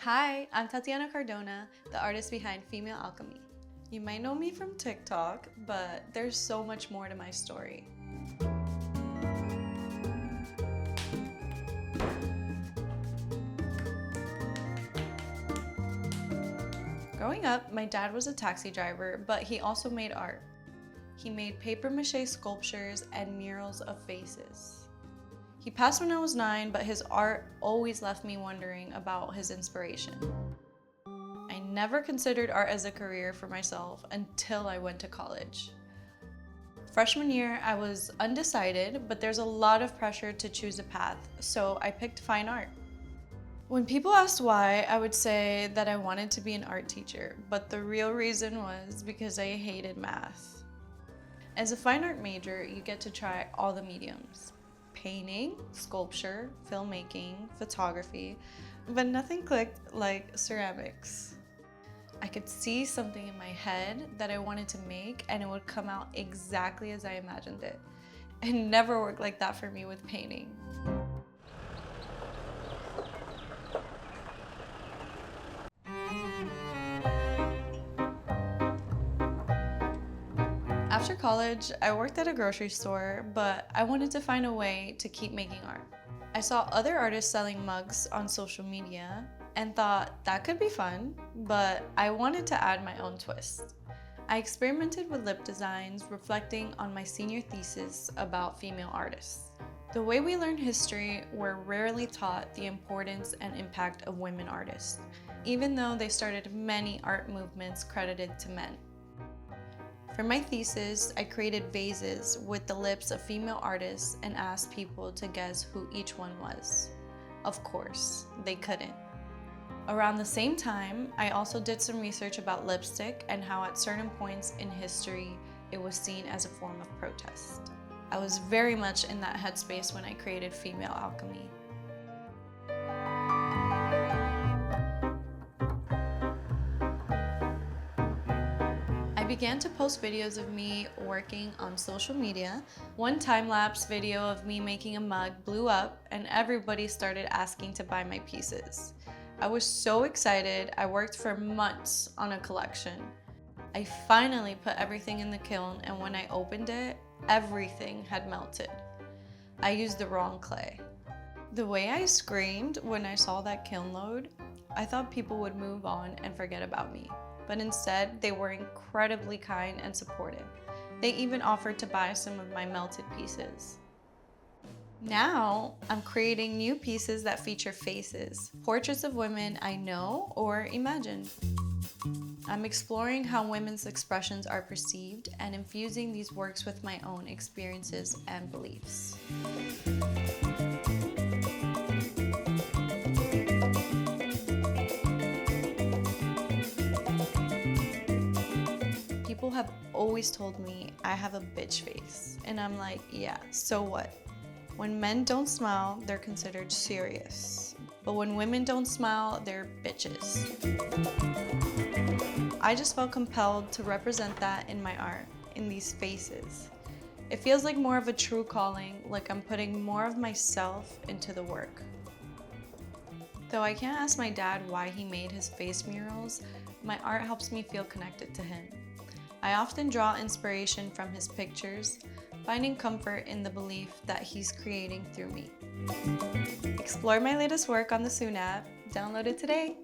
Hi, I'm Tatiana Cardona, the artist behind Female Alchemy. You might know me from TikTok, but there's so much more to my story. Growing up, my dad was a taxi driver, but he also made art. He made papier-mâché sculptures and murals of faces. He passed when I was 9, but his art always left me wondering about his inspiration. I never considered art as a career for myself until I went to college. Freshman year, I was undecided, but there's a lot of pressure to choose a path, so I picked fine art. When people asked why, I would say that I wanted to be an art teacher, but the real reason was because I hated math. As a fine art major, you get to try all the mediums: painting, sculpture, filmmaking, photography, but nothing clicked like ceramics. I could see something in my head that I wanted to make, and it would come out exactly as I imagined it. It never worked like that for me with painting. After college, I worked at a grocery store, but I wanted to find a way to keep making art. I saw other artists selling mugs on social media and thought that could be fun, but I wanted to add my own twist. I experimented with lip designs, reflecting on my senior thesis about female artists. The way we learn history, we're rarely taught the importance and impact of women artists, even though they started many art movements credited to men. For my thesis, I created vases with the lips of female artists and asked people to guess who each one was. Of course, they couldn't. Around the same time, I also did some research about lipstick and how at certain points in history, it was seen as a form of protest. I was very much in that headspace when I created Female Alchemy. I began to post videos of me working on social media. One time-lapse video of me making a mug blew up and everybody started asking to buy my pieces. I was so excited, I worked for months on a collection. I finally put everything in the kiln, and when I opened it, everything had melted. I used the wrong clay. The way I screamed when I saw that kiln load, I thought people would move on and forget about me. But instead, they were incredibly kind and supportive. They even offered to buy some of my melted pieces. Now, I'm creating new pieces that feature faces, portraits of women I know or imagine. I'm exploring how women's expressions are perceived and infusing these works with my own experiences and beliefs. People have always told me I have a bitch face, and I'm like, yeah, so what? When men don't smile, they're considered serious. But when women don't smile, they're bitches. I just felt compelled to represent that in my art, in these faces. It feels like more of a true calling, like I'm putting more of myself into the work. Though I can't ask my dad why he made his face murals, my art helps me feel connected to him. I often draw inspiration from his pictures, finding comfort in the belief that he's creating through me. Explore my latest work on the Sune app. Download it today.